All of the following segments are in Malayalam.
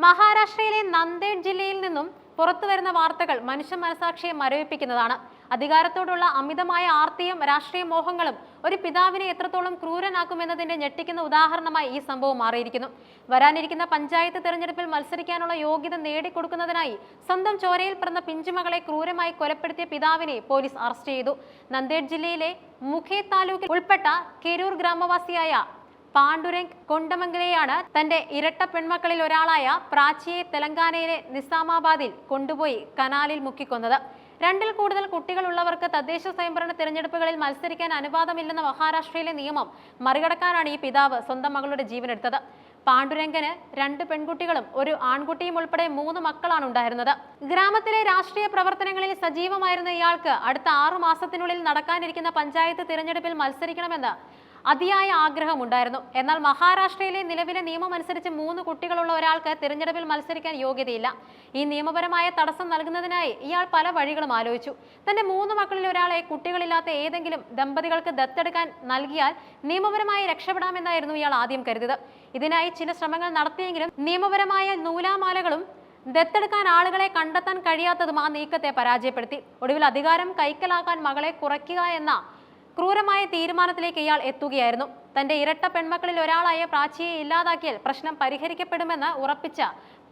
മഹാരാഷ്ട്രയിലെ നന്ദേഡ് ജില്ലയിൽ നിന്നും പുറത്തുവരുന്ന വാർത്തകൾ മനുഷ്യ മനസാക്ഷിയെ മരവിപ്പിക്കുന്നതാണ്. അധികാരത്തോടുള്ള അമിതമായ ആർത്തിയും രാഷ്ട്രീയ മോഹങ്ങളും ഒരു പിതാവിനെ എത്രത്തോളം ക്രൂരനാക്കുമെന്നതിന്റെ ഞെട്ടിക്കുന്ന ഉദാഹരണമായി ഈ സംഭവം മാറിയിരിക്കുന്നു. വരാനിരിക്കുന്ന പഞ്ചായത്ത് തെരഞ്ഞെടുപ്പിൽ മത്സരിക്കാനുള്ള യോഗ്യത നേടിക്കൊടുക്കുന്നതിനായി സ്വന്തം ചോരയിൽ പിറന്ന പിഞ്ചുമകളെ ക്രൂരമായി കൊലപ്പെടുത്തിയ പിതാവിനെ പോലീസ് അറസ്റ്റ് ചെയ്തു. നന്ദേഡ് ജില്ലയിലെ മുഖേദ് താലൂക്കിൽ ഉൾപ്പെട്ട കെരൂർ ഗ്രാമവാസിയായ പാണ്ഡുരംഗ് കൊണ്ടമംഗലെയാണ് തന്റെ ഇരട്ട പെൺമക്കളിൽ ഒരാളായ പ്രാച്ചിയെ തെലങ്കാനയിലെ നിസാമാബാദിൽ കൊണ്ടുപോയി കനാലിൽ മുക്കിക്കൊന്നത്. 2ൽ കൂടുതൽ കുട്ടികളുള്ളവർക്ക് തദ്ദേശ സ്വയംഭരണ തിരഞ്ഞെടുപ്പുകളിൽ മത്സരിക്കാൻ അനുവാദമില്ലെന്ന മഹാരാഷ്ട്രയിലെ നിയമം മറികടക്കാനാണ് ഈ പിതാവ് സ്വന്തം മകളുടെ ജീവനെടുത്തത്. പാണ്ഡുരംഗന് 2 പെൺകുട്ടികളും ഒരു ആൺകുട്ടിയും ഉൾപ്പെടെ 3 മക്കളാണ് ഉണ്ടായിരുന്നത്. ഗ്രാമത്തിലെ രാഷ്ട്രീയ പ്രവർത്തനങ്ങളിൽ സജീവമായിരുന്ന ഇയാൾക്ക് അടുത്ത 6 മാസത്തിനുള്ളിൽ നടക്കാനിരിക്കുന്ന പഞ്ചായത്ത് തിരഞ്ഞെടുപ്പിൽ മത്സരിക്കണമെന്ന് അതിയായ ആഗ്രഹമുണ്ടായിരുന്നു. എന്നാൽ മഹാരാഷ്ട്രയിലെ നിലവിലെ നിയമമനുസരിച്ച് 3 കുട്ടികളുള്ള ഒരാൾക്ക് തിരഞ്ഞെടുപ്പിൽ മത്സരിക്കാൻ യോഗ്യതയില്ല. ഈ നിയമപരമായ തടസ്സം നൽകുന്നതിനായി ഇയാൾ പല വഴികളും ആലോചിച്ചു. തന്റെ 3 മക്കളിൽ ഒരാളെ കുട്ടികളില്ലാത്ത ഏതെങ്കിലും ദമ്പതികൾക്ക് ദത്തെടുക്കാൻ നൽകിയാൽ നിയമപരമായി രക്ഷപ്പെടാമെന്നായിരുന്നു ഇയാൾ ആദ്യം കരുതിയത്. ഇതിനായി ചില ശ്രമങ്ങൾ നടത്തിയെങ്കിലും നിയമപരമായ നൂലാമാലകളും ദത്തെടുക്കാൻ ആളുകളെ കണ്ടെത്താൻ കഴിയാത്തതും ആ നീക്കത്തെ പരാജയപ്പെടുത്തി. ഒടുവിൽ അധികാരം കൈക്കലാക്കാൻ മകളെ കുറയ്ക്കുക എന്ന ക്രൂരമായ തീരുമാനത്തിലേക്ക് ഇയാൾ എത്തുകയായിരുന്നു. തന്റെ ഇരട്ട പെൺമക്കളിൽ ഒരാളായ പ്രാച്ചിയെ ഇല്ലാതാക്കിയാൽ പ്രശ്നം പരിഹരിക്കപ്പെടുമെന്ന് ഉറപ്പിച്ച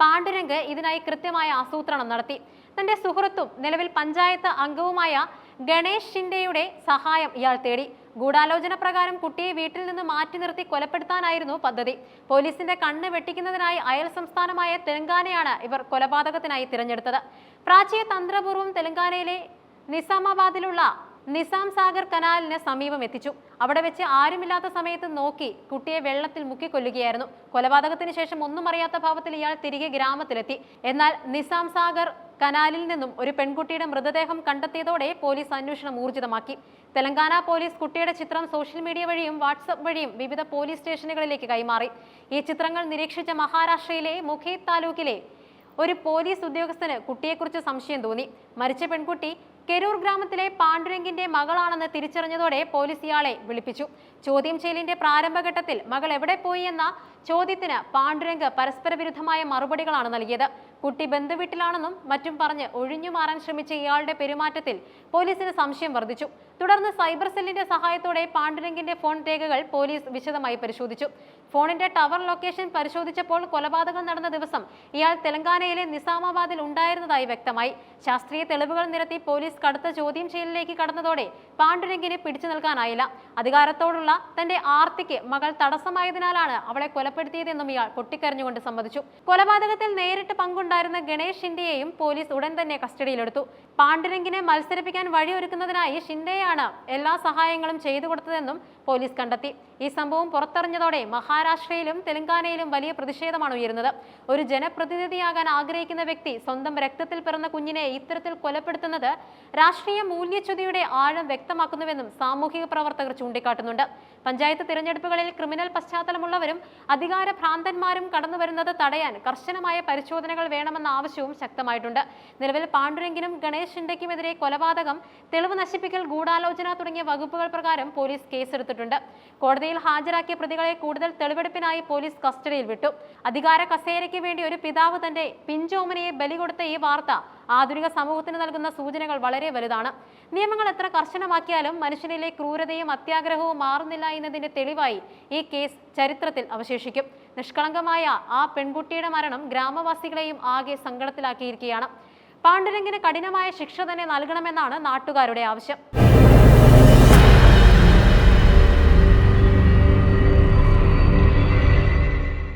പാണ്ഡുരംഗ് ഇതിനായി കൃത്യമായ ആസൂത്രണം നടത്തി. തന്റെ സുഹൃത്തും നിലവിൽ പഞ്ചായത്ത് അംഗവുമായ ഗണേഷ് ഷിൻഡെയുടെ സഹായം ഇയാൾ തേടി. ഗൂഢാലോചന പ്രകാരം കുട്ടിയെ വീട്ടിൽ നിന്ന് മാറ്റി നിർത്തി കൊലപ്പെടുത്താനായിരുന്നു പദ്ധതി. പോലീസിന്റെ കണ്ണ് വെട്ടിക്കുന്നതിനായി അയൽ സംസ്ഥാനമായ തെലങ്കാനയാണ് ഇവർ കൊലപാതകത്തിനായി തിരഞ്ഞെടുത്തത്. പ്രാച്ചിയെ തന്ത്രപൂർവ്വം തെലങ്കാനയിലെ നിസാമാബാദിലുള്ള നിസാം സാഗർ കനാലിന് സമീപം എത്തിച്ചു. അവിടെ വെച്ച് ആരുമില്ലാത്ത സമയത്ത് നോക്കി കുട്ടിയെ വെള്ളത്തിൽ മുക്കിക്കൊല്ലുകയായിരുന്നു. കൊലപാതകത്തിന് ശേഷം ഒന്നും അറിയാത്ത ഭാവത്തിൽ ഇയാൾ തിരികെ ഗ്രാമത്തിലെത്തി. എന്നാൽ നിസാം സാഗർ കനാലിൽ നിന്നും ഒരു പെൺകുട്ടിയുടെ മൃതദേഹം കണ്ടെത്തിയതോടെ പോലീസ് അന്വേഷണം ഊർജിതമാക്കി. തെലങ്കാന പോലീസ് കുട്ടിയുടെ ചിത്രം സോഷ്യൽ മീഡിയ വഴിയും വാട്സ്ആപ്പ് വഴിയും വിവിധ പോലീസ് സ്റ്റേഷനുകളിലേക്ക് കൈമാറി. ഈ ചിത്രങ്ങൾ നിരീക്ഷിച്ച മഹാരാഷ്ട്രയിലെ മുഖേദ് താലൂക്കിലെ ഒരു പോലീസ് ഉദ്യോഗസ്ഥന് കുട്ടിയെക്കുറിച്ച് സംശയം തോന്നി. മരിച്ച പെൺകുട്ടി കെരൂർ ഗ്രാമത്തിലെ പാണ്ഡുരംഗിന്റെ മകളാണെന്ന് തിരിച്ചറിഞ്ഞതോടെ പോലീസ് ഇയാളെ വിളിപ്പിച്ചു. ചോദ്യം ചെയ്യലിന്റെ പ്രാരംഭഘട്ടത്തിൽ മകൾ എവിടെ പോയി എന്ന ചോദ്യത്തിന് പാണ്ഡുരംഗ് പരസ്പര വിരുദ്ധമായ മറുപടികളാണ് നൽകിയത്. കുട്ടി ബന്ധുവീട്ടിലാണെന്നും മറ്റും പറഞ്ഞ് ഒഴിഞ്ഞുമാറാൻ ശ്രമിച്ച ഇയാളുടെ പെരുമാറ്റത്തിൽ പോലീസിന് സംശയം വർദ്ധിച്ചു. തുടർന്ന് സൈബർ സെല്ലിന്റെ സഹായത്തോടെ പാണ്ഡുരംഗിന്റെ ഫോൺ രേഖകൾ പോലീസ് വിശദമായി പരിശോധിച്ചു. ഫോണിന്റെ ടവർ ലൊക്കേഷൻ പരിശോധിച്ചപ്പോൾ കൊലപാതകം നടന്ന ദിവസം ഇയാൾ തെലങ്കാനയിലെ നിസാമാബാദിൽ ഉണ്ടായിരുന്നതായി വ്യക്തമായി. ശാസ്ത്രീയ തെളിവുകൾ നിരത്തി പോലീസ് കടുത്ത ചോദ്യം ചെയ്യലിലേക്ക് കടന്നതോടെ പാണ്ഡുരംഗിനെ പിടിച്ചു നിൽക്കാനായില്ല. അധികാരത്തോടുള്ള തന്റെ ആർത്തിക്ക് മകൾ തടസ്സമായതിനാലാണ് അവളെ കൊലപ്പെടുത്തിയതെന്നും ഇയാൾ പൊട്ടിക്കരഞ്ഞുകൊണ്ട് സമ്മതിച്ചു. കൊലപാതകത്തിൽ നേരിട്ട് പങ്കുണ്ടായിരുന്ന ഗണേഷ് ഷിൻഡെയെയും പോലീസ് ഉടൻ തന്നെ കസ്റ്റഡിയിലെടുത്തു. പാണ്ഡുരംഗിനെ മത്സരിപ്പിക്കാൻ വഴിയൊരുക്കുന്നതിനായി ഷിൻഡെയാണ് എല്ലാ സഹായങ്ങളും ചെയ്തു കൊടുത്തതെന്നും പോലീസ് കണ്ടെത്തി. ഈ സംഭവം പുറത്തറിഞ്ഞതോടെ മഹാരാഷ്ട്രയിലും തെലങ്കാനയിലും വലിയ പ്രതിഷേധമാണ് ഉയരുന്നത്. ഒരു ജനപ്രതിനിധിയാകാൻ ആഗ്രഹിക്കുന്ന വ്യക്തി സ്വന്തം രക്തത്തിൽ പിറന്ന കുഞ്ഞിനെ ഇത്തരത്തിൽ കൊലപ്പെടുത്തുന്നത് രാഷ്ട്രീയ മൂല്യച്യുതിയുടെ ആഴം വ്യക്തമാക്കുന്നുവെന്നും സാമൂഹിക പ്രവർത്തകർ ചൂണ്ടിക്കാട്ടുന്നുണ്ട്. പഞ്ചായത്ത് തിരഞ്ഞെടുപ്പുകളിൽ ക്രിമിനൽ പശ്ചാത്തലമുള്ളവരും അധികാരഭ്രാന്തന്മാരും കടന്നുവരുന്നത് തടയാൻ കർശനമായ പരിശോധനകൾ വേണമെന്ന ആവശ്യവും ശക്തമായിട്ടുണ്ട്. നിലവിൽ പാണ്ഡുരംഗിനും ഗണേഷ് ഷിൻഡെക്കുമെതിരെ കൊലപാതകം, തെളിവ് നശിപ്പിക്കൽ, ഗൂഢാലോചന തുടങ്ങിയ വകുപ്പുകൾ പ്രകാരം പോലീസ് കേസെടുത്തിട്ടുണ്ട്. കോടതിയിൽ ഹാജരാക്കിയ പ്രതികളെ കൂടുതൽ തെളിവെടുപ്പിനായി പോലീസ് കസ്റ്റഡിയിൽ വിട്ടു. അധികാര കസേരയ്ക്ക് വേണ്ടി ഒരു പിതാവ് തന്റെ പിഞ്ചോമനയെ ബലി കൊടുത്ത ഈ വാർത്ത ആധുനിക സമൂഹത്തിന് നൽകുന്ന സൂചനകൾ വളരെ വലുതാണ്. നിയമങ്ങൾ എത്ര കർശനമാക്കിയാലും മനുഷ്യനിലെ ക്രൂരതയും അത്യാഗ്രഹവും മാറുന്നില്ല എന്നതിന്റെ തെളിവായി ഈ കേസ് ചരിത്രത്തിൽ അവശേഷിക്കും. നിഷ്കളങ്കമായ ആ പെൺകുട്ടിയുടെ മരണം ഗ്രാമവാസികളെയും ആകെ സങ്കടത്തിലാക്കിയിരിക്കുകയാണ്. പാണ്ഡുരംഗിന് കഠിനമായ ശിക്ഷ തന്നെ നൽകണമെന്നാണ് നാട്ടുകാരുടെ ആവശ്യം.